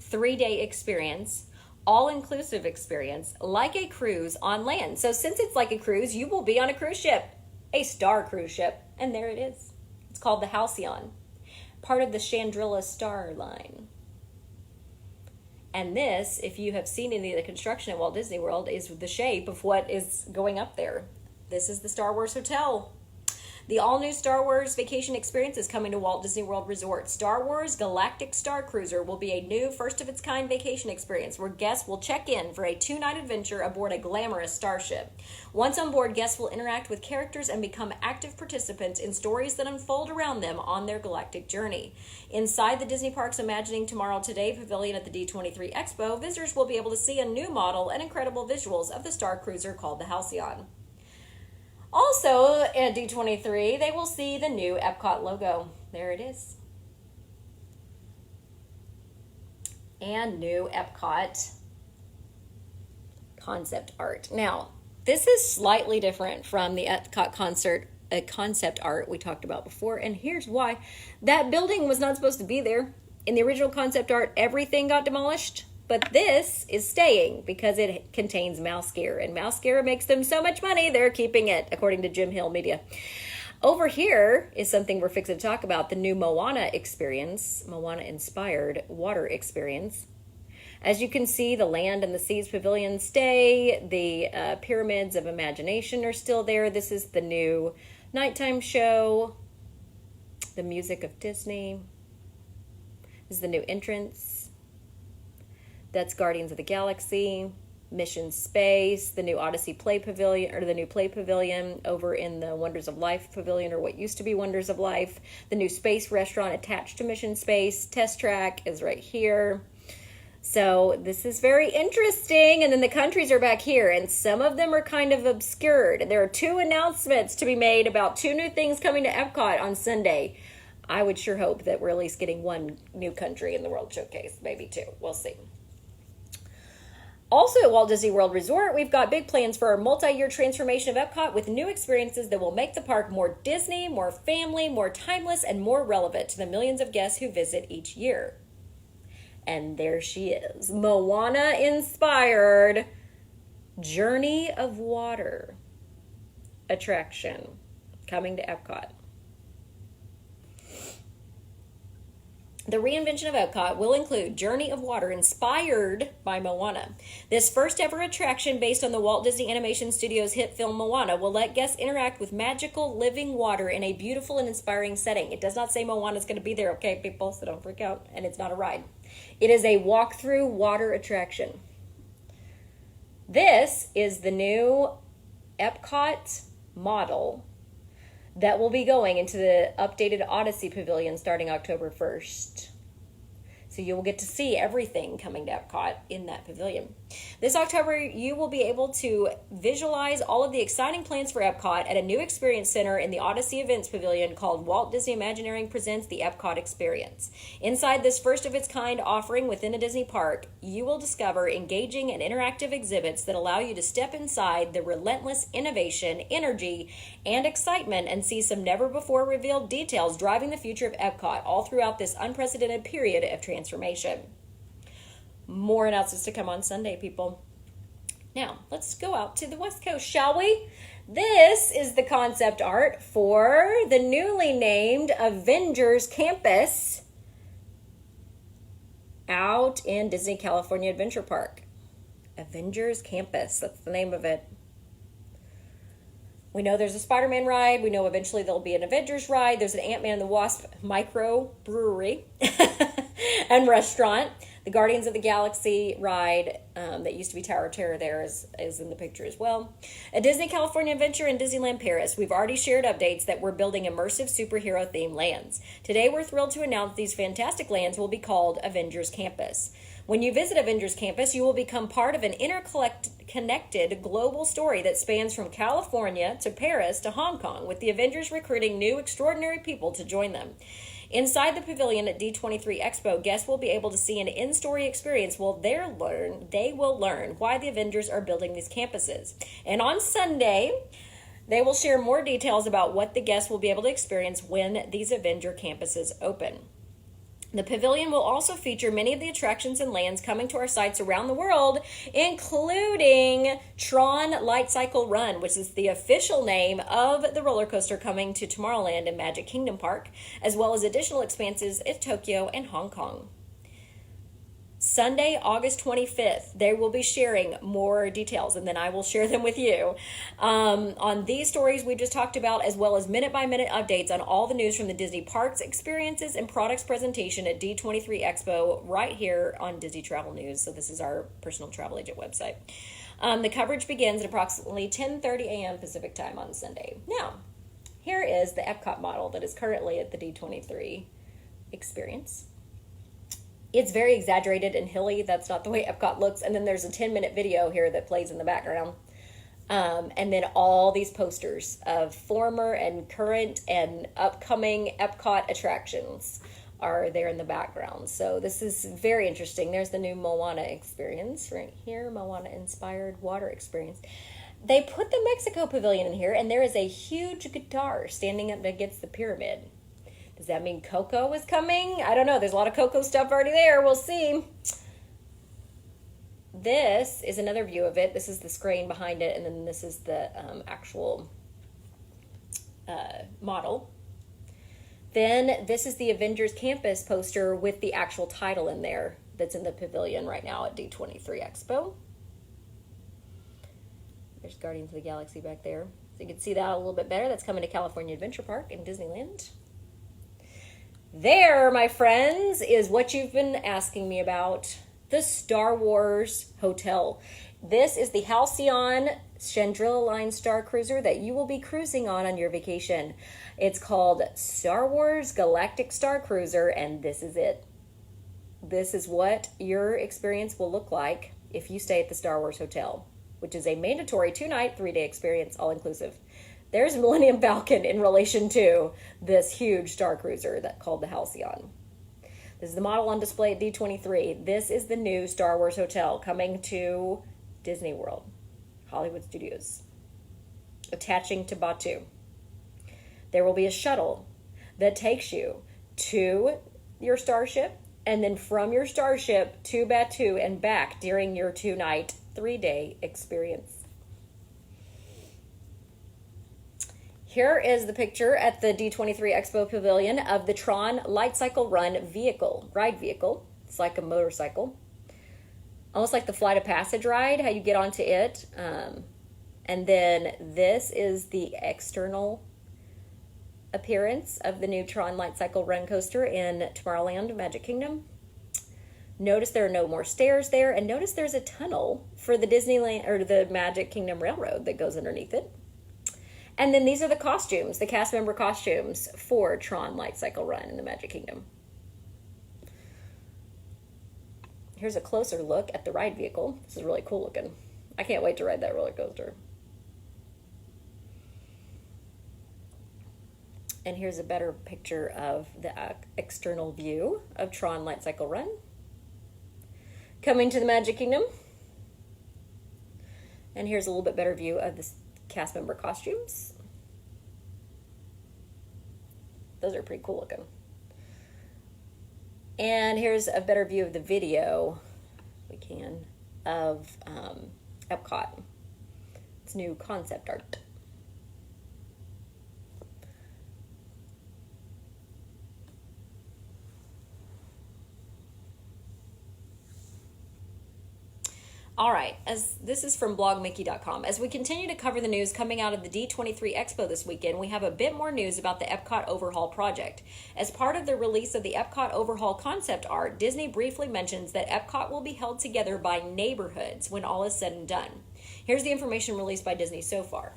3-day experience, all-inclusive experience, like a cruise on land. So since it's like a cruise, you will be on a cruise ship, a Star cruise ship. And there it is. It's called the Halcyon, part of the Chandrilla Star Line. And this, if you have seen any of the construction at Walt Disney World, is the shape of what is going up there. This is the Star Wars Hotel. The all-new Star Wars vacation experience is coming to Walt Disney World Resort. Star Wars Galactic Star Cruiser will be a new, first-of-its-kind vacation experience where guests will check in for a 2-night adventure aboard a glamorous starship. Once on board, guests will interact with characters and become active participants in stories that unfold around them on their galactic journey. Inside the Disney Parks Imagining Tomorrow Today pavilion at the D23 Expo, visitors will be able to see a new model and incredible visuals of the Star Cruiser called the Halcyon. Also, at D23, they will see the new Epcot logo. There it is. And new Epcot concept art. Now, this is slightly different from the Epcot concept art we talked about before, and here's why. That building was not supposed to be there. In the original concept art, everything got demolished. But this is staying because it contains mouse gear. And mouse gear makes them so much money, they're keeping it, according to Jim Hill Media. Over here is something we're fixing to talk about, the new Moana experience, Moana-inspired water experience. As you can see, the Land and the Seas Pavilion stay. The Pyramids of Imagination are still there. This is the new nighttime show. The Music of Disney. This is the new entrance. That's Guardians of the Galaxy, Mission Space, the new Odyssey Play Pavilion, or the new Play Pavilion over in the Wonders of Life Pavilion, or what used to be Wonders of Life. The new Space Restaurant attached to Mission Space. Test Track is right here. So this is very interesting. And then the countries are back here, and some of them are kind of obscured. There are 2 announcements to be made about 2 new things coming to Epcot on Sunday. I would sure hope that we're at least getting 1 new country in the World Showcase, maybe 2. We'll see. Also at Walt Disney World Resort, we've got big plans for our multi-year transformation of Epcot with new experiences that will make the park more Disney, more family, more timeless, and more relevant to the millions of guests who visit each year. And there she is, Moana-inspired Journey of Water attraction coming to Epcot. The reinvention of Epcot will include Journey of Water inspired by Moana. This first ever attraction based on the Walt Disney Animation Studios hit film Moana will let guests interact with magical living water in a beautiful and inspiring setting. It does not say Moana is going to be there, okay, people, so don't freak out. And it's not a ride. It is a walk-through water attraction. This is the new Epcot model that will be going into the updated Odyssey Pavilion starting October 1st. So you will get to see everything coming to Epcot in that pavilion. This October, you will be able to visualize all of the exciting plans for Epcot at a new experience center in the Odyssey Events Pavilion called Walt Disney Imagineering Presents the Epcot Experience. Inside this first of its kind offering within a Disney park, you will discover engaging and interactive exhibits that allow you to step inside the relentless innovation, energy, and excitement and see some never before revealed details driving the future of Epcot all throughout this unprecedented period of transformation. More announcements to come on Sunday, people. Now, let's go out to the West Coast, shall we? This is the concept art for the newly named Avengers Campus out in Disney California Adventure Park. Avengers Campus, that's the name of it. We know there's a Spider-Man ride. We know eventually there'll be an Avengers ride. There's an Ant-Man and the Wasp micro brewery and restaurant. The Guardians of the Galaxy ride that used to be Tower of Terror there is in the picture as well. A Disney California Adventure in Disneyland Paris. We've already shared updates that we're building immersive superhero themed lands. Today we're thrilled to announce these fantastic lands will be called Avengers Campus. When you visit Avengers Campus, you will become part of an interconnected global story that spans from California to Paris to Hong Kong, with the Avengers recruiting new extraordinary people to join them. Inside the pavilion at D23 Expo, guests will be able to see an in-story experience while they will learn why the Avengers are building these campuses. And on Sunday, they will share more details about what the guests will be able to experience when these Avenger campuses open. The pavilion will also feature many of the attractions and lands coming to our sites around the world, including Tron Light Cycle Run, which is the official name of the roller coaster coming to Tomorrowland and Magic Kingdom Park, as well as additional expanses in Tokyo and Hong Kong. Sunday, August 25th, they will be sharing more details, and then I will share them with you on these stories we just talked about, as well as minute-by-minute updates on all the news from the Disney Parks, experiences, and products presentation at D23 Expo right here on Disney Travel News. So this is our personal travel agent website. The coverage begins at approximately 10:30 a.m. Pacific time on Sunday. Now, here is the Epcot model that is currently at the D23 experience. It's very exaggerated and hilly. That's not the way Epcot looks. And then there's a 10-minute video here that plays in the background. And then all these posters of former and current and upcoming Epcot attractions are there in the background. So this is very interesting. There's the new Moana experience right here. Moana inspired water experience. They put the Mexico Pavilion in here, and there is a huge guitar standing up against the pyramid. Does that mean Coco is coming? I don't know. There's a lot of Coco stuff already there. We'll see. This is another view of it. This is the screen behind it, and then this is the actual model. Then this is the Avengers Campus poster with the actual title in there that's in the pavilion right now at D23 Expo. There's Guardians of the Galaxy back there. So you can see that a little bit better. That's coming to California Adventure Park in Disneyland. There, my friends, is what you've been asking me about, the Star Wars Hotel. This is the Halcyon Chandrilla Line Star Cruiser that you will be cruising on your vacation. It's called Star Wars Galactic Star Cruiser, and this is it. This is what your experience will look like if you stay at the Star Wars Hotel, which is a mandatory 2-night, 3-day experience, all-inclusive. There's Millennium Falcon in relation to this huge Star Cruiser that called the Halcyon. This is the model on display at D23. This is the new Star Wars Hotel coming to Disney World, Hollywood Studios, attaching to Batuu. There will be a shuttle that takes you to your starship, and then from your starship to Batuu and back during your 2-night, 3-day experience. Here is the picture at the D23 Expo Pavilion of the Tron Light Cycle Run ride vehicle. It's like a motorcycle. Almost like the Flight of Passage ride, how you get onto it. And then this is the external appearance of the new Tron Light Cycle Run coaster in Tomorrowland, Magic Kingdom. Notice there are no more stairs there, and notice there's a tunnel for the Disneyland or the Magic Kingdom Railroad that goes underneath it. And then these are the costumes, the cast member costumes for Tron Light Cycle Run in the Magic Kingdom. Here's a closer look at the ride vehicle. This is really cool looking. I can't wait to ride that roller coaster. And here's a better picture of the external view of Tron Light Cycle Run. Coming to the Magic Kingdom. And here's a little bit better view of the cast member costumes. Those are pretty cool looking. And here's a better view of the video, if we can, of Epcot. It's new concept art. All right, as this is from blogmickey.com. As we continue to cover the news coming out of the D23 Expo this weekend, we have a bit more news about the Epcot Overhaul project. As part of the release of the Epcot Overhaul concept art, Disney briefly mentions that Epcot will be held together by neighborhoods when all is said and done. Here's the information released by Disney so far.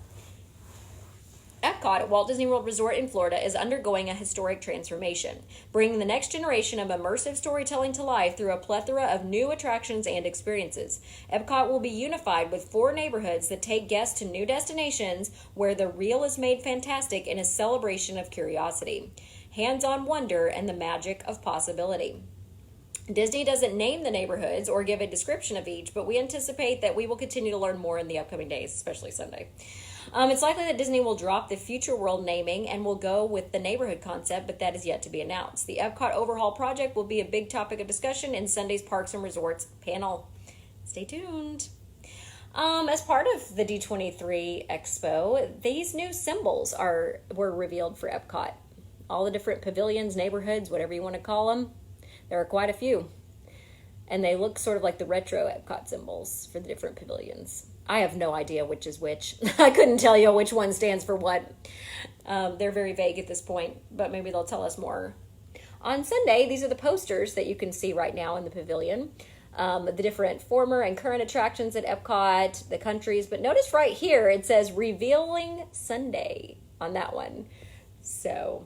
Epcot at Walt Disney World Resort in Florida is undergoing a historic transformation, bringing the next generation of immersive storytelling to life through a plethora of new attractions and experiences. Epcot will be unified with 4 neighborhoods that take guests to new destinations where the real is made fantastic in a celebration of curiosity, hands-on wonder, and the magic of possibility. Disney doesn't name the neighborhoods or give a description of each, but we anticipate that we will continue to learn more in the upcoming days, especially Sunday. It's likely that Disney will drop the Future World naming and will go with the neighborhood concept, but that is yet to be announced. The Epcot Overhaul project will be a big topic of discussion in Sunday's Parks and Resorts panel. Stay tuned. As part of the D23 Expo, these new symbols were revealed for Epcot. All the different pavilions, neighborhoods, whatever you want to call them. There are quite a few. And they look sort of like the retro Epcot symbols for the different pavilions. I have no idea which is which. I couldn't tell you which one stands for what. They're very vague at this point, but maybe they'll tell us more. On Sunday, these are the posters that you can see right now in the pavilion. The different former and current attractions at Epcot, the countries. But notice right here, it says Revealing Sunday on that one. So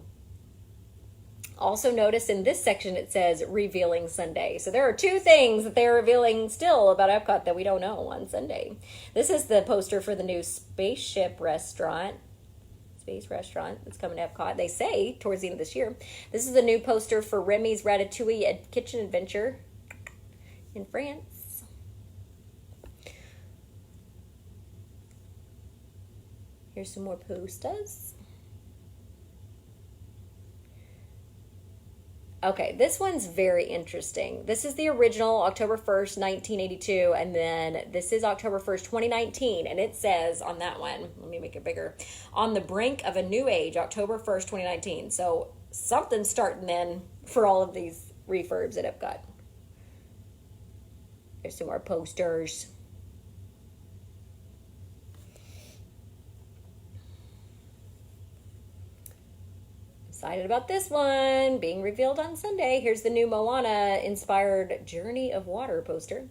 also notice in this section it says Revealing Sunday. So there are 2 things that they're revealing still about Epcot that we don't know on Sunday. This is the poster for the new space restaurant that's coming to Epcot. They say towards the end of this year. This is the new poster for Remy's Ratatouille Kitchen Adventure in France. Here's some more posters. Okay, this one's very interesting. This is the original October 1st, 1982, and then this is October 1st, 2019, and it says on that one, let me make it bigger, on the brink of a new age, October 1st, 2019. So something's starting then for all of these refurbs at Epcot. There's some more posters. Excited about this one being revealed on Sunday. Here's the new Moana inspired Journey of Water poster.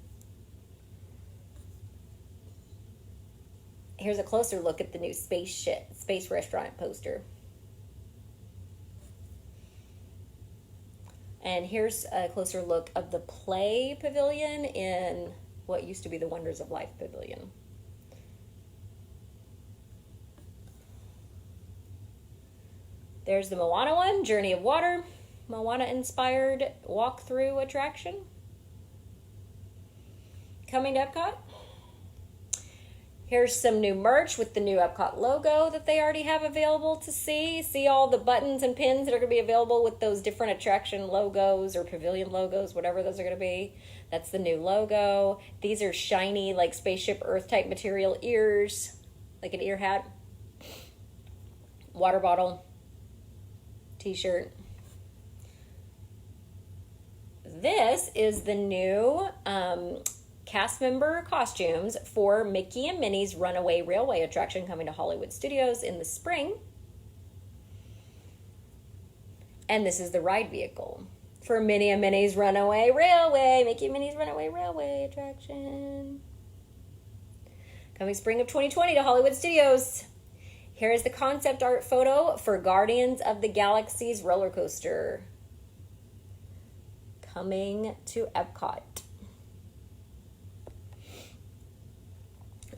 Here's a closer look at the new space restaurant poster. And here's a closer look of the Play Pavilion in what used to be the Wonders of Life Pavilion. There's the Moana one, Journey of Water, Moana-inspired walkthrough attraction. Coming to Epcot. Here's some new merch with the new Epcot logo that they already have available to see. See all the buttons and pins that are going to be available with those different attraction logos or pavilion logos, whatever those are going to be. That's the new logo. These are shiny, like Spaceship Earth type material ears, like an ear hat. Water bottle. T-shirt. This is the new cast member costumes for Mickey and Minnie's Runaway Railway attraction coming to Hollywood Studios in the spring. And this is the ride vehicle for Minnie and Minnie's Runaway Railway, Mickey and Minnie's Runaway Railway attraction. Coming spring of 2020 to Hollywood Studios. Here is the concept art photo for Guardians of the Galaxy's roller coaster. Coming to Epcot.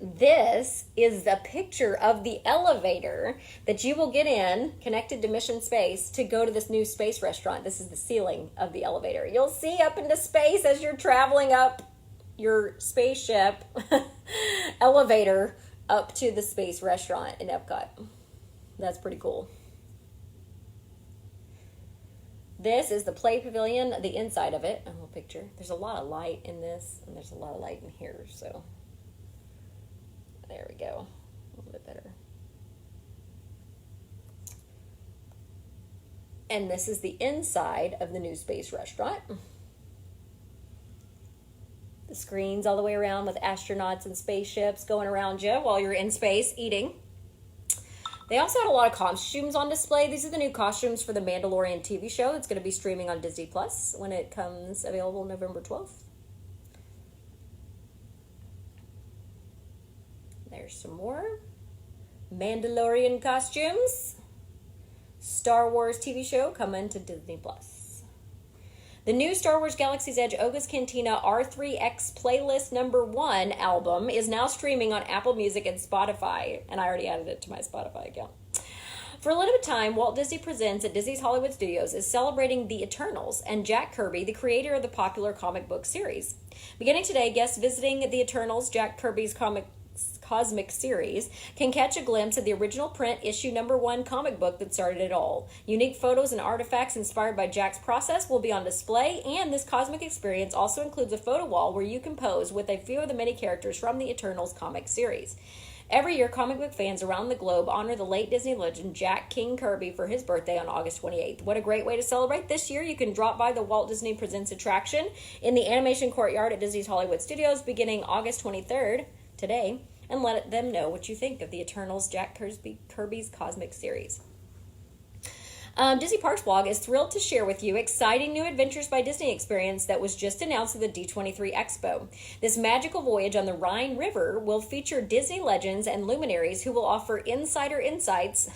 This is the picture of the elevator that you will get in, connected to Mission Space, to go to this new space restaurant. This is the ceiling of the elevator. You'll see up into space as you're traveling up your spaceship elevator up to the space restaurant in Epcot. That's pretty cool. This is the play pavilion, the inside of it. A little picture. There's a lot of light in this, and there's a lot of light in here, so there we go. A little bit better. And this is the inside of the new space restaurant. The screens all the way around with astronauts and spaceships going around you while you're in space eating. They also had a lot of costumes on display. These are the new costumes for the Mandalorian TV show. It's going to be streaming on Disney Plus when it comes available November 12th. There's some more Mandalorian costumes. Star Wars TV show coming to Disney Plus. The new Star Wars Galaxy's Edge Oga's Cantina R3X Playlist #1 album is now streaming on Apple Music and Spotify, and I already added it to my Spotify account. For a limited time, Walt Disney Presents at Disney's Hollywood Studios is celebrating the Eternals and Jack Kirby, the creator of the popular comic book series. Beginning today, guests visiting the Eternals, Jack Kirby's cosmic series, can catch a glimpse of the original print issue #1 comic book that started it all. Unique photos and artifacts inspired by Jack's process will be on display, and this cosmic experience also includes a photo wall where you can pose with a few of the many characters from the Eternals comic series. Every year, comic book fans around the globe honor the late Disney legend Jack King Kirby for his birthday on August 28th. What a great way to celebrate. This year, you can drop by the Walt Disney Presents attraction in the Animation Courtyard at Disney's Hollywood Studios beginning August 23rd, today, and let them know what you think of the Eternals Jack Kirby's Cosmic Series. Disney Parks blog is thrilled to share with you exciting new Adventures by Disney experience that was just announced at the D23 Expo. This magical voyage on the Rhine River will feature Disney legends and luminaries who will offer insider insights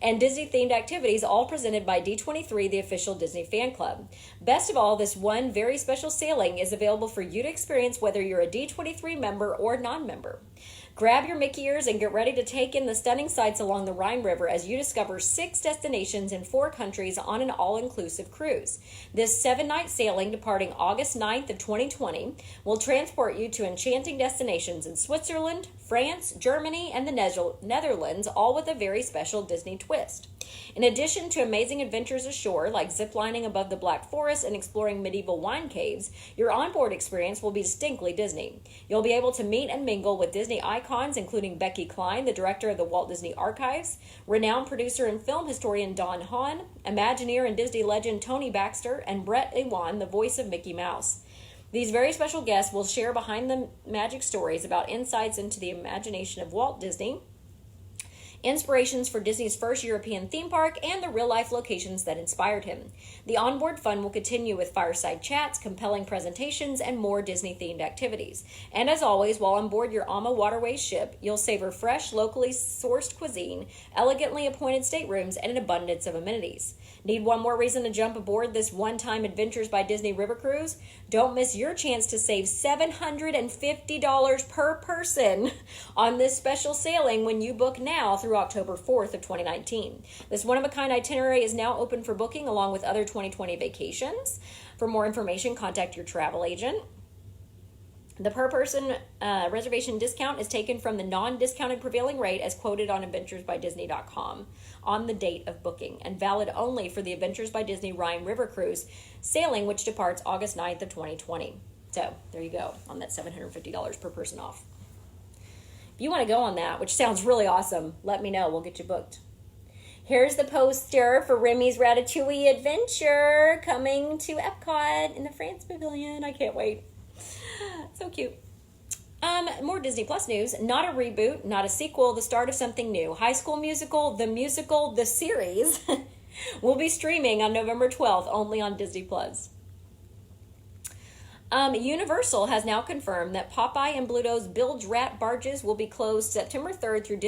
and Disney-themed activities, all presented by D23, the official Disney fan club. Best of all, this one very special sailing is available for you to experience whether you're a D23 member or non-member. Grab your Mickey ears and get ready to take in the stunning sights along the Rhine River as you discover 6 destinations in 4 countries on an all-inclusive cruise. This 7-night sailing, departing August 9th of 2020, will transport you to enchanting destinations in Switzerland, France, Germany, and the Netherlands, all with a very special Disney twist. In addition to amazing adventures ashore, like ziplining above the Black Forest and exploring medieval wine caves, your onboard experience will be distinctly Disney. You'll be able to meet and mingle with Disney icons, including Becky Cline, the director of the Walt Disney Archives, renowned producer and film historian Don Hahn, Imagineer and Disney legend Tony Baxter, and Brett Ewan, the voice of Mickey Mouse. These very special guests will share behind the magic stories about insights into the imagination of Walt Disney, inspirations for Disney's first European theme park, and the real-life locations that inspired him. The onboard fun will continue with fireside chats, compelling presentations, and more Disney-themed activities. And as always, while on board your AMA Waterways ship, you'll savor fresh, locally sourced cuisine, elegantly appointed staterooms, and an abundance of amenities. Need one more reason to jump aboard this one-time Adventures by Disney River Cruise? Don't miss your chance to save $750 per person on this special sailing when you book now through October 4th of 2019. This one-of-a-kind itinerary is now open for booking along with other 2020 vacations. For more information, contact your travel agent. The per-person reservation discount is taken from the non-discounted prevailing rate as quoted on AdventuresByDisney.com on the date of booking, and valid only for the Adventures by Disney Rhine River Cruise sailing, which departs August 9th of 2020. So, there you go, on that $750 per person off. If you want to go on that, which sounds really awesome, let me know. We'll get you booked. Here's the poster for Remy's Ratatouille Adventure coming to Epcot in the France Pavilion. I can't wait. So cute. More Disney Plus news. Not a reboot, not a sequel, the start of something new. High School Musical, the series, will be streaming on November 12th, only on Disney Plus. Universal has now confirmed that Popeye and Bluto's bilge rat barges will be closed September 3rd through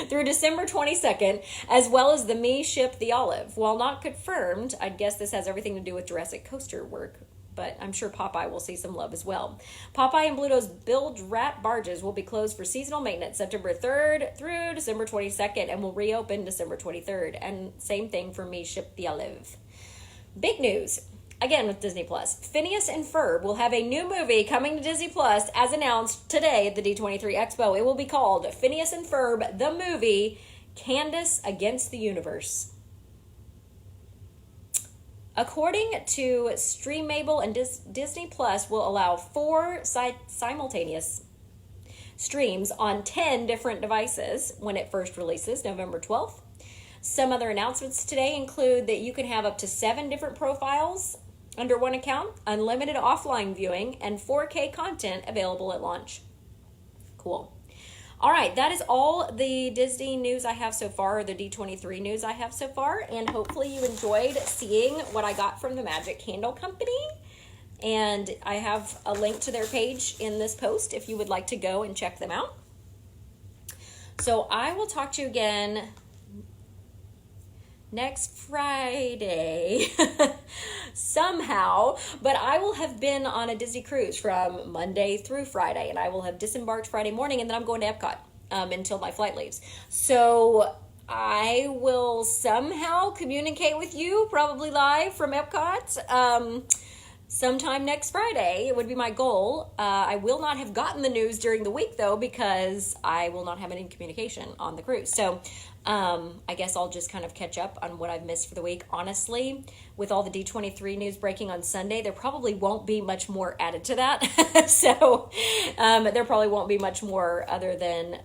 through December 22nd, as well as the Me ship the Olive. While not confirmed, I guess this has everything to do with Jurassic Coaster work but I'm sure Popeye will see some love as well. Popeye and Bluto's Bilge Rat barges will be closed for seasonal maintenance September 3rd through December 22nd and will reopen December 23rd. And same thing for Me Ship the Olive. Big news. Again with Disney Plus. Phineas and Ferb will have a new movie coming to Disney Plus as announced today at the D23 Expo. It will be called Phineas and Ferb, the movie, Candace Against the Universe. According to Streamable, and Disney Plus will allow 4 simultaneous streams on 10 different devices when it first releases, November 12th. Some other announcements today include that you can have up to 7 different profiles under one account, unlimited offline viewing, and 4K content available at launch. Cool. All right, that is all the Disney news I have so far, or the D23 news I have so far, and hopefully you enjoyed seeing what I got from the Magic Candle Company. And I have a link to their page in this post if you would like to go and check them out. So I will talk to you again next Friday somehow, but I will have been on a Disney cruise from Monday through Friday, and I will have disembarked Friday morning, and then I'm going to Epcot until my flight leaves. So I will somehow communicate with you, probably live from Epcot, sometime next Friday. It would be my goal. I will not have gotten the news during the week, though, because I will not have any communication on the cruise. So I guess I'll just kind of catch up on what I've missed for the week. Honestly, with all the D23 news breaking on Sunday, there probably won't be much more added to that. So there probably won't be much more other than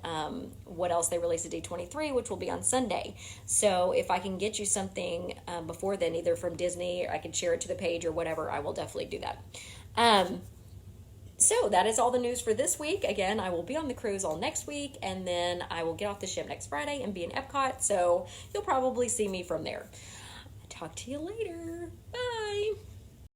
what else they released at D23, which will be on Sunday. So if I can get you something before then, either from Disney, or I can share it to the page or whatever, I will definitely do that. So that is all the news for this week. Again, I will be on the cruise all next week, and then I will get off the ship next Friday and be in Epcot, so you'll probably see me from there. Talk to you later. Bye.